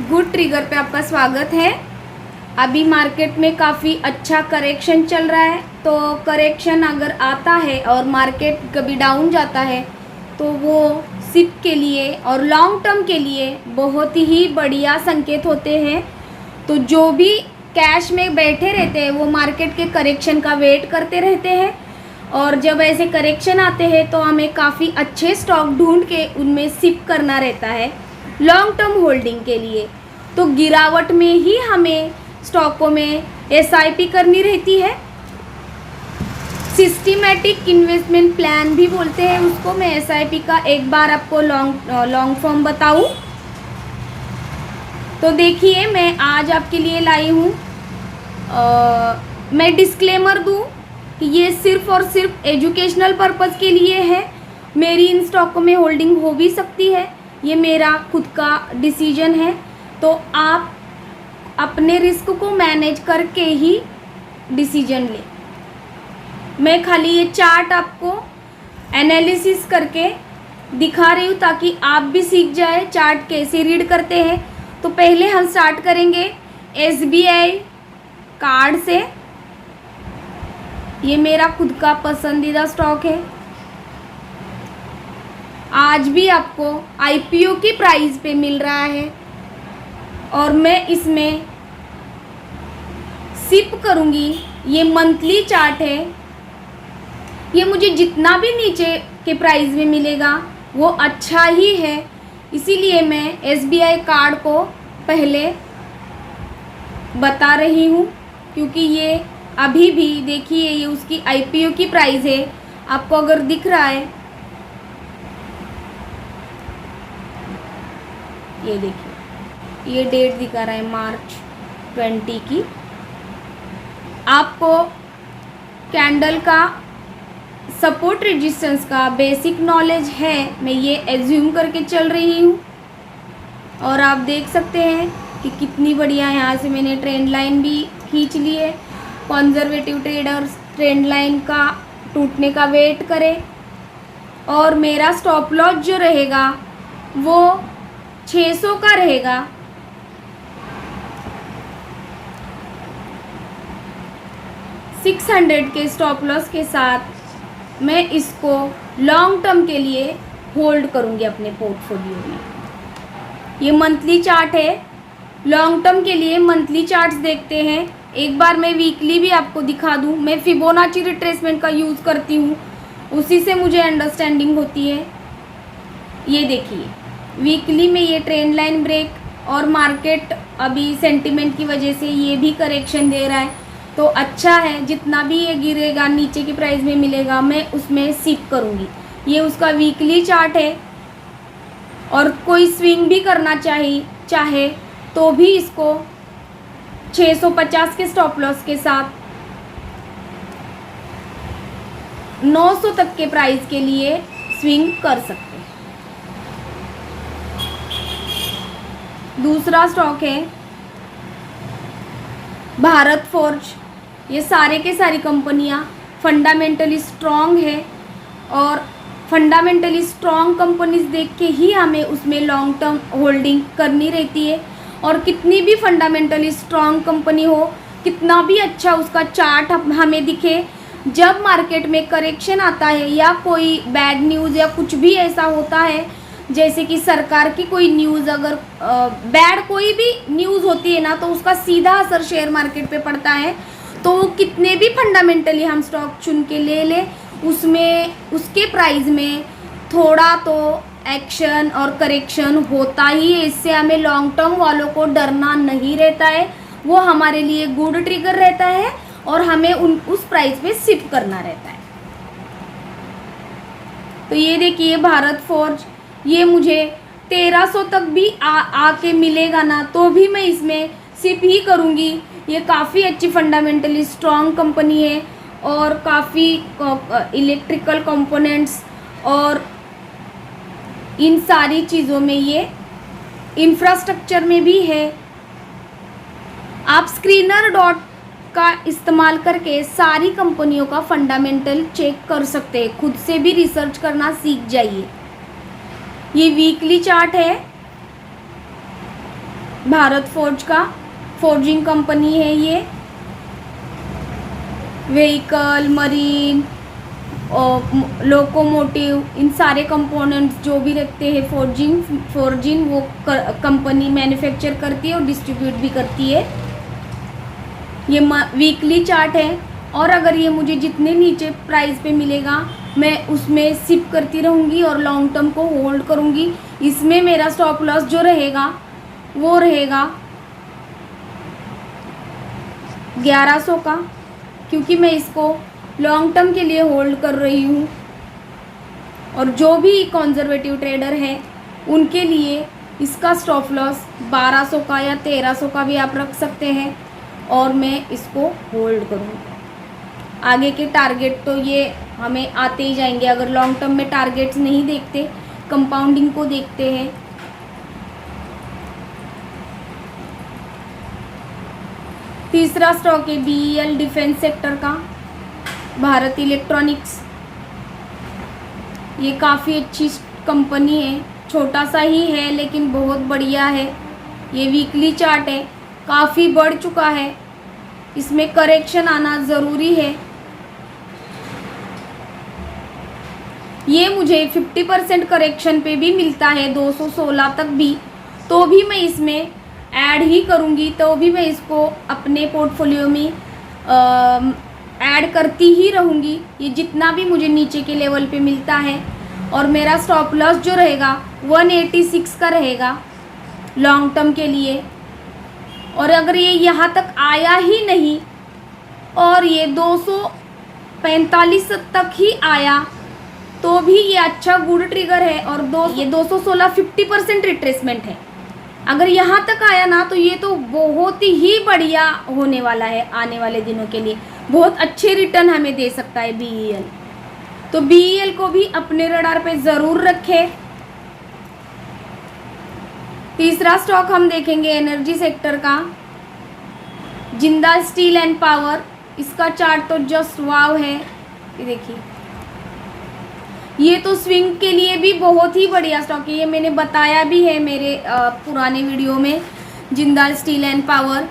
Good trigger पे आपका स्वागत है। अभी मार्केट में काफ़ी अच्छा करेक्शन चल रहा है, तो करेक्शन अगर आता है और मार्केट कभी डाउन जाता है तो वो सिप के लिए और लॉन्ग टर्म के लिए बहुत ही बढ़िया संकेत होते हैं। तो जो भी कैश में बैठे रहते हैं वो मार्केट के करेक्शन का वेट करते रहते हैं, और जब ऐसे करेक्शन आते हैं तो हमें काफ़ी अच्छे स्टॉक ढूंढ के उनमें सिप करना रहता है लॉन्ग टर्म होल्डिंग के लिए। तो गिरावट में ही हमें स्टॉकों में एसआईपी करनी रहती है। सिस्टमैटिक इन्वेस्टमेंट प्लान भी बोलते हैं उसको। मैं एसआईपी का एक बार आपको लॉन्ग फॉर्म बताऊं तो देखिए, मैं आज आपके लिए लाई हूँ। मैं डिस्क्लेमर दूं कि ये सिर्फ और सिर्फ एजुकेशनल पर्पज़ के लिए है। मेरी इन स्टॉकों में होल्डिंग हो भी सकती है, ये मेरा खुद का डिसीजन है। तो आप अपने रिस्क को मैनेज करके ही डिसीजन लें। मैं खाली ये चार्ट आपको एनालिसिस करके दिखा रही हूँ ताकि आप भी सीख जाए चार्ट कैसे रीड करते हैं। तो पहले हम स्टार्ट करेंगे एसबीआई कार्ड से। ये मेरा खुद का पसंदीदा स्टॉक है। आज भी आपको आईपीओ की प्राइस पे मिल रहा है और मैं इसमें सिप करूँगी। ये मंथली चार्ट है। ये मुझे जितना भी नीचे के प्राइस में मिलेगा वो अच्छा ही है, इसीलिए मैं एसबीआई कार्ड को पहले बता रही हूँ, क्योंकि ये अभी भी देखिए ये उसकी आईपीओ की प्राइस है। आपको अगर दिख रहा है, ये देखिए ये डेट दिखा रहा है मार्च 20 की। आपको कैंडल का सपोर्ट रेजिस्टेंस का बेसिक नॉलेज है, मैं ये एज्यूम करके चल रही हूँ। और आप देख सकते हैं कि कितनी बढ़िया यहाँ से मैंने ट्रेंड लाइन भी खींच ली है। कंजर्वेटिव ट्रेडर्स ट्रेंड लाइन का टूटने का वेट करें, और मेरा स्टॉप लॉस जो रहेगा वो 600 का रहेगा। $600 के स्टॉप लॉस के साथ मैं इसको लॉन्ग टर्म के लिए होल्ड करूंगी अपने पोर्टफोलियो में। ये मंथली चार्ट है। लॉन्ग टर्म के लिए मंथली चार्ट्स देखते हैं। एक बार मैं वीकली भी आपको दिखा दूं। मैं फिबोनाची रिट्रेसमेंट का यूज़ करती हूँ, उसी से मुझे अंडरस्टैंडिंग होती है। ये देखिए वीकली में ये ट्रेंड लाइन ब्रेक, और मार्केट अभी सेंटिमेंट की वजह से ये भी करेक्शन दे रहा है, तो अच्छा है। जितना भी ये गिरेगा नीचे की प्राइस में मिलेगा मैं उसमें सिप करूँगी। ये उसका वीकली चार्ट है, और कोई स्विंग भी करना चाहे तो भी इसको 650 के स्टॉप लॉस के साथ 900 तक के प्राइस के लिए स्विंग कर सकते हैं। दूसरा स्टॉक है भारत फोर्ज। ये सारे के सारी कंपनियां फंडामेंटली स्ट्रॉन्ग है, और फंडामेंटली स्ट्रॉन्ग कंपनीज देख के ही हमें उसमें लॉन्ग टर्म होल्डिंग करनी रहती है। और कितनी भी फंडामेंटली स्ट्रॉन्ग कंपनी हो, कितना भी अच्छा उसका चार्ट हमें दिखे, जब मार्केट में करेक्शन आता है या कोई बैड न्यूज़ या कुछ भी ऐसा होता है, जैसे कि सरकार की कोई न्यूज़, अगर बैड कोई भी न्यूज़ होती है ना, तो उसका सीधा असर शेयर मार्केट पे पड़ता है। तो वो कितने भी फंडामेंटली हम स्टॉक चुन के ले लें, उसमें उसके प्राइस में थोड़ा तो एक्शन और करेक्शन होता ही है। इससे हमें लॉन्ग टर्म वालों को डरना नहीं रहता है, वो हमारे लिए गुड ट्रिगर रहता है, और हमें उस प्राइस पे सिप करना रहता है। तो ये देखिए भारत फोर्ज, ये मुझे 1300 तक भी आके मिलेगा ना, तो भी मैं इसमें सिप ही करूँगी। ये काफ़ी अच्छी फंडामेंटली स्ट्रॉन्ग कंपनी है, और काफ़ी इलेक्ट्रिकल कंपोनेंट्स और इन सारी चीज़ों में ये इंफ्रास्ट्रक्चर में भी है। आप स्क्रीनर डॉट का इस्तेमाल करके सारी कंपनियों का फंडामेंटल चेक कर सकते हैं। खुद से भी रिसर्च करना सीख जाइए। ये वीकली चार्ट है। भारत फोर्ज का फोर्जिंग कंपनी है ये। व्हीकल, मरीन और लोकोमोटिव, इन सारे कंपोनेंट्स जो भी रखते हैं फोर्जिंग वो कंपनी मैन्युफैक्चर करती है और डिस्ट्रीब्यूट भी करती है। ये वीकली चार्ट है और अगर ये मुझे जितने नीचे प्राइस पे मिलेगा मैं उसमें सिप करती रहूँगी और लॉन्ग टर्म को होल्ड करूँगी। इसमें मेरा स्टॉप लॉस जो रहेगा वो रहेगा 1100 का, क्योंकि मैं इसको लॉन्ग टर्म के लिए होल्ड कर रही हूँ। और जो भी कंजर्वेटिव ट्रेडर है उनके लिए इसका स्टॉप लॉस 1200 का या 1300 का भी आप रख सकते हैं और मैं इसको होल्ड करूँगी। आगे के टारगेट तो ये हमें आते ही जाएंगे। अगर लॉन्ग टर्म में टारगेट्स नहीं देखते, कंपाउंडिंग को देखते हैं। तीसरा स्टॉक है BEL, डिफेंस सेक्टर का, भारत इलेक्ट्रॉनिक्स। ये काफ़ी अच्छी कंपनी है, छोटा सा ही है लेकिन बहुत बढ़िया है। ये वीकली चार्ट है, काफ़ी बढ़ चुका है, इसमें करेक्शन आना ज़रूरी है। ये मुझे 50% करेक्शन पे भी मिलता है 216 तक भी, तो भी मैं इसमें ऐड ही करूँगी, तो भी मैं इसको अपने पोर्टफोलियो में ऐड करती ही रहूँगी। ये जितना भी मुझे नीचे के लेवल पे मिलता है। और मेरा स्टॉप लॉस जो रहेगा 186 का रहेगा लॉन्ग टर्म के लिए। और अगर ये यहाँ तक आया ही नहीं और ये 245 तक ही आया तो भी ये अच्छा गुड ट्रिगर है। और ये 216 50% रिट्रेसमेंट है। अगर यहाँ तक आया ना तो ये तो बहुत ही बढ़िया होने वाला है, आने वाले दिनों के लिए बहुत अच्छे रिटर्न हमें दे सकता है BEL। तो BEL को भी अपने रडार पे ज़रूर रखें। तीसरा स्टॉक हम देखेंगे एनर्जी सेक्टर का, जिंदाल स्टील एंड पावर। इसका चार्ट तो जस्ट वाव है, ये देखिए। ये तो स्विंग के लिए भी बहुत ही बढ़िया स्टॉक है, ये मैंने बताया भी है मेरे पुराने वीडियो में। जिंदाल स्टील एंड पावर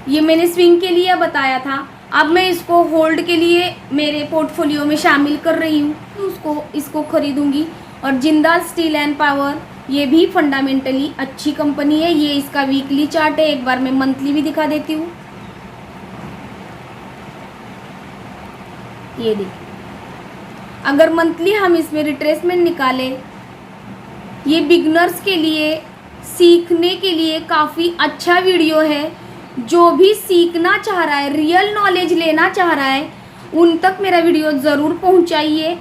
ये मैंने स्विंग के लिए बताया था। अब मैं इसको होल्ड के लिए मेरे पोर्टफोलियो में शामिल कर रही हूँ, इसको खरीदूंगी। और जिंदाल स्टील एंड पावर ये भी फंडामेंटली अच्छी कंपनी है। ये इसका वीकली चार्ट है, एक बार मैं मंथली भी दिखा देती हूँ। ये देखिए, अगर मंथली हम इसमें रिट्रेसमेंट निकालें, ये बिगनर्स के लिए सीखने के लिए काफ़ी अच्छा वीडियो है। जो भी सीखना चाह रहा है, रियल नॉलेज लेना चाह रहा है, उन तक मेरा वीडियो ज़रूर पहुंचाइए।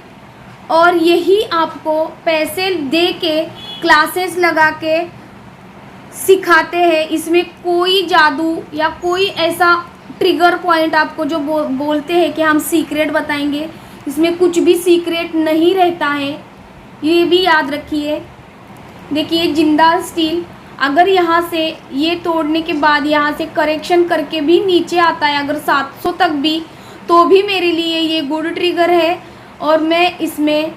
और यही आपको पैसे दे के क्लासेस लगा के सिखाते हैं। इसमें कोई जादू या कोई ऐसा ट्रिगर पॉइंट आपको जो बोलते हैं कि हम सीक्रेट बताएंगे, इसमें कुछ भी सीक्रेट नहीं रहता है, ये भी याद रखिए। देखिए जिंदाल स्टील, अगर यहाँ से ये तोड़ने के बाद यहाँ से करेक्शन करके भी नीचे आता है अगर 700 तक भी, तो भी मेरे लिए ये गुड ट्रिगर है और मैं इसमें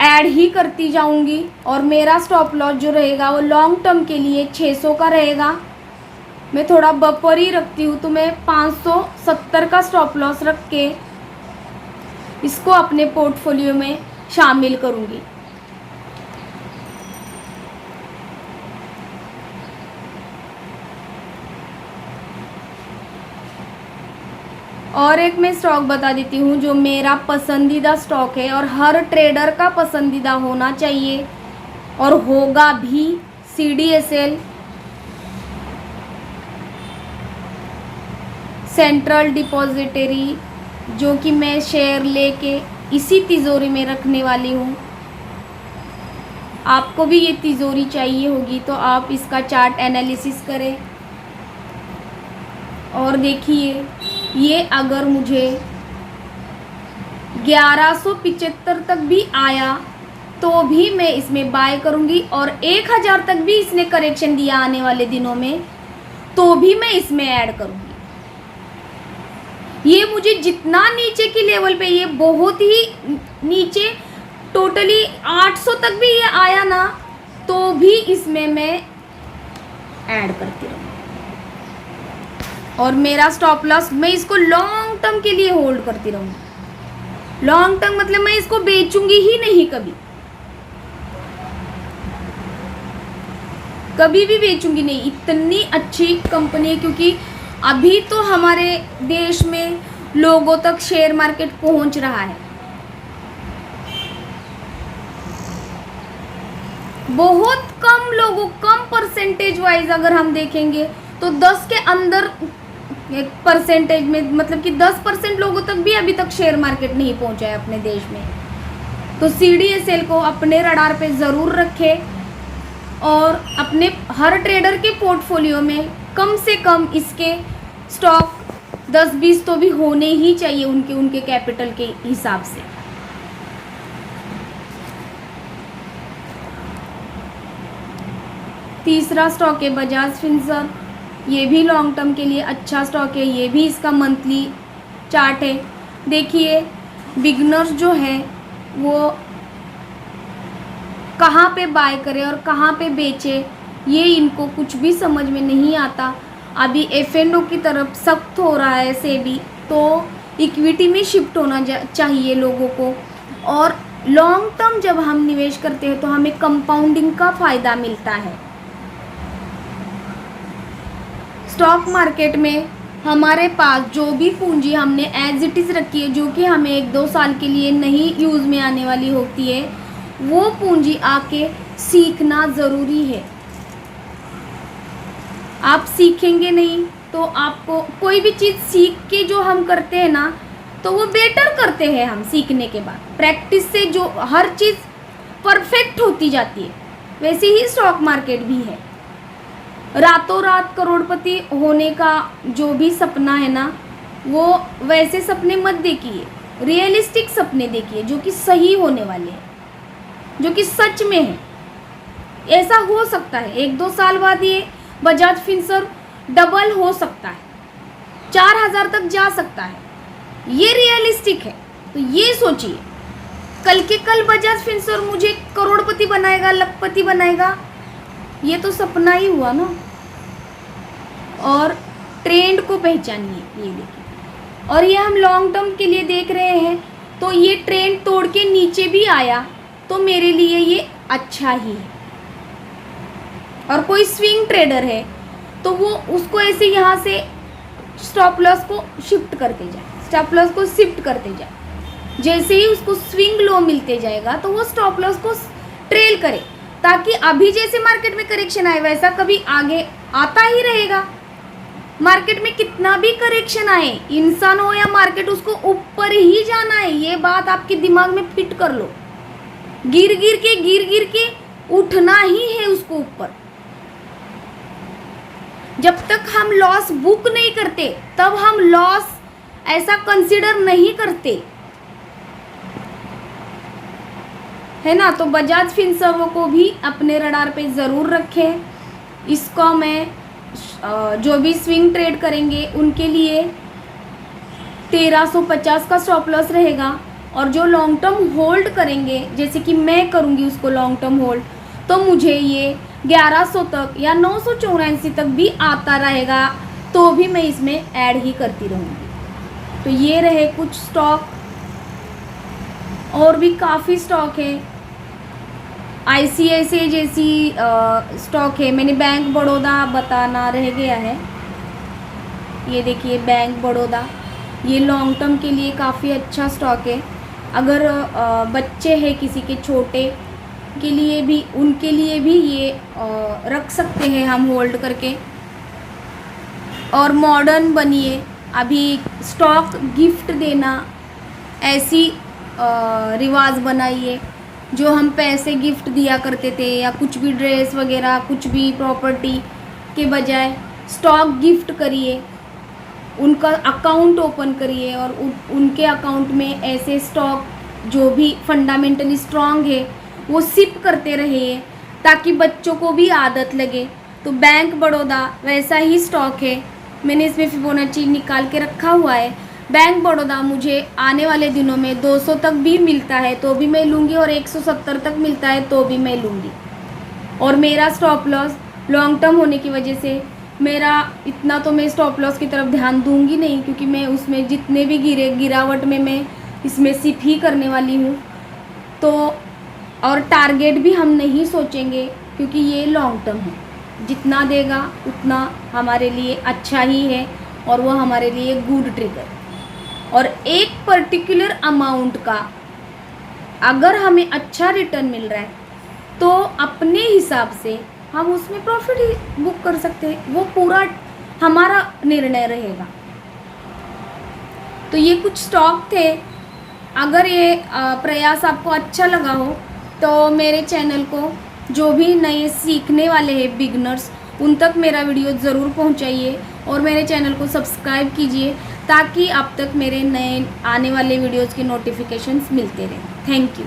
ऐड ही करती जाऊंगी। और मेरा स्टॉप लॉस जो रहेगा वो लॉन्ग टर्म के लिए 600 का रहेगा। मैं थोड़ा बफर ही रखती हूँ, तो मैं 570 का स्टॉप लॉस रख के इसको अपने पोर्टफोलियो में शामिल करूँगी। और एक मैं स्टॉक बता देती हूँ जो मेरा पसंदीदा स्टॉक है और हर ट्रेडर का पसंदीदा होना चाहिए और होगा भी, CDSL, सेंट्रल डिपॉजिटरी, जो कि मैं शेयर लेके इसी तिजोरी में रखने वाली हूँ। आपको भी ये तिजोरी चाहिए होगी तो आप इसका चार्ट एनालिसिस करें और देखिए ये अगर मुझे 1175 तक भी आया तो भी मैं इसमें बाय करूंगी। और 1000 तक भी इसने करेक्शन दिया आने वाले दिनों में तो भी मैं इसमें ऐड करूंगी। ये मुझे जितना नीचे की लेवल पे, ये बहुत ही नीचे टोटली 800 तक भी ये आया ना तो भी इसमें मैं ऐड करती रहूँगी। और मेरा स्टॉप लॉस, मैं इसको लॉन्ग टर्म के लिए होल्ड करती रहूँगी। लॉन्ग टर्म मतलब मैं इसको बेचूंगी ही नहीं, कभी भी बेचूंगी नहीं। इतनी अच्छी कंपनी है, क्योंकि अभी तो हमारे देश में लोगों तक शेयर मार्केट पहुंच रहा है। बहुत कम लोगों, कम परसेंटेज वाइज अगर हम देखेंगे तो 10 के अंदर एक परसेंटेज में, मतलब कि 10% लोगों तक भी अभी तक शेयर मार्केट नहीं पहुंचा है अपने देश में। तो CDSL को अपने रडार पे ज़रूर रखें और अपने हर ट्रेडर के पोर्टफोलियो में कम से कम इसके स्टॉक 10-20 तो भी होने ही चाहिए उनके कैपिटल के हिसाब से। तीसरा स्टॉक है बजाज फिनसर्व। ये भी लॉन्ग टर्म के लिए अच्छा स्टॉक है। ये भी इसका मंथली चार्ट है। देखिए बिगनर्स जो है वो कहाँ पे बाय करें और कहाँ पे बेचे, ये इनको कुछ भी समझ में नहीं आता। अभी F&O की तरफ सख्त हो रहा है सेबी, तो इक्विटी में शिफ्ट होना चाहिए लोगों को। और लॉन्ग टर्म जब हम निवेश करते हैं तो हमें कंपाउंडिंग का फ़ायदा मिलता है। स्टॉक मार्केट में हमारे पास जो भी पूंजी हमने एज इट इज़ रखी है, जो कि हमें 1-2 साल के लिए नहीं यूज़ में आने वाली होती है, वो पूंजी आके सीखना ज़रूरी है। आप सीखेंगे नहीं तो आपको कोई भी चीज़ सीख के जो हम करते हैं ना, तो वो बेटर करते हैं हम सीखने के बाद। प्रैक्टिस से जो हर चीज़ परफेक्ट होती जाती है, वैसे ही स्टॉक मार्केट भी है। रातों रात करोड़पति होने का जो भी सपना है ना, वो वैसे सपने मत देखिए, रियलिस्टिक सपने देखिए जो कि सही होने वाले हैं, जो कि सच में है। ऐसा हो सकता है 1-2 साल बाद ये बजाज फिनसर्व डबल हो सकता है, 4000 तक जा सकता है, ये रियलिस्टिक है। तो ये सोचिए, कल के कल बजाज फिनसर्व मुझे करोड़पति बनाएगा, लखपति बनाएगा, ये तो सपना ही हुआ ना। और ट्रेंड को पहचानिए, ये देखिए। और ये हम लॉन्ग टर्म के लिए देख रहे हैं, तो ये ट्रेंड तोड़ के नीचे भी आया तो मेरे लिए ये अच्छा ही है। और कोई स्विंग ट्रेडर है तो वो उसको ऐसे यहाँ से स्टॉप लॉस को शिफ्ट करते जाए, स्टॉप लॉस को शिफ्ट करते जाए। जैसे ही उसको स्विंग लो मिलते जाएगा तो वो स्टॉप लॉस को ट्रेल करे, ताकि अभी जैसे मार्केट में करेक्शन आए वैसा कभी आगे आता ही रहेगा। मार्केट में कितना भी करेक्शन आए, इंसान हो या मार्केट, उसको ऊपर ही जाना है। ये बात आपके दिमाग में फिट कर लो। गिर गिर के उठना ही है उसको ऊपर। जब तक हम लॉस बुक नहीं करते तब हम लॉस ऐसा कंसीडर नहीं करते, है ना। तो बजाज फिनसर्व को भी अपने रडार पे ज़रूर रखें। इसको मैं जो भी स्विंग ट्रेड करेंगे उनके लिए 1350 का स्टॉप लॉस रहेगा। और जो लॉन्ग टर्म होल्ड करेंगे, जैसे कि मैं करूँगी उसको लॉन्ग टर्म होल्ड, तो मुझे ये 1100 तक या 984 तक भी आता रहेगा, तो भी मैं इसमें ऐड ही करती रहूँगी। तो ये रहे कुछ स्टॉक, और भी काफ़ी स्टॉक है। ICICI जैसी स्टॉक है। मैंने बैंक बड़ौदा बताना रह गया है। ये देखिए बैंक बड़ौदा, ये लॉन्ग टर्म के लिए काफ़ी अच्छा स्टॉक है। अगर बच्चे हैं किसी के छोटे के लिए भी, उनके लिए भी ये रख सकते हैं हम होल्ड करके। और मॉडर्न बनिए। अभी स्टॉक गिफ्ट देना ऐसी रिवाज बनाइए, जो हम पैसे गिफ्ट दिया करते थे या कुछ भी ड्रेस वगैरह, कुछ भी प्रॉपर्टी के बजाय स्टॉक गिफ्ट करिए, उनका अकाउंट ओपन करिए और उनके अकाउंट में ऐसे स्टॉक जो भी फंडामेंटली स्ट्रांग है वो सिप करते रहिए, ताकि बच्चों को भी आदत लगे। तो बैंक बड़ौदा वैसा ही स्टॉक है। मैंने इसमें फिबोनाची निकाल के रखा हुआ है। बैंक बड़ौदा मुझे आने वाले दिनों में 200 तक भी मिलता है तो भी मैं लूँगी, और 170 तक मिलता है तो भी मैं लूँगी। और मेरा स्टॉप लॉस लॉन्ग टर्म होने की वजह से मेरा इतना तो मैं स्टॉप लॉस की तरफ ध्यान दूंगी नहीं, क्योंकि मैं उसमें जितने भी गिरावट में मैं इसमें सिर्फ ही करने वाली हूँ। तो और टारगेट भी हम नहीं सोचेंगे, क्योंकि ये लॉन्ग टर्म है, जितना देगा उतना हमारे लिए अच्छा ही है और वो हमारे लिए गुड ट्रिगर। और एक पर्टिकुलर अमाउंट का अगर हमें अच्छा रिटर्न मिल रहा है तो अपने हिसाब से हम उसमें प्रॉफिट ही बुक कर सकते हैं, वो पूरा हमारा निर्णय रहेगा। तो ये कुछ स्टॉक थे। अगर ये प्रयास आपको अच्छा लगा हो तो मेरे चैनल को जो भी नए सीखने वाले हैं बिगनर्स, उन तक मेरा वीडियो ज़रूर पहुंचाइए और मेरे चैनल को सब्सक्राइब कीजिए, ताकि अब तक मेरे नए आने वाले वीडियोज़ के नोटिफिकेशंस मिलते रहें। Thank you.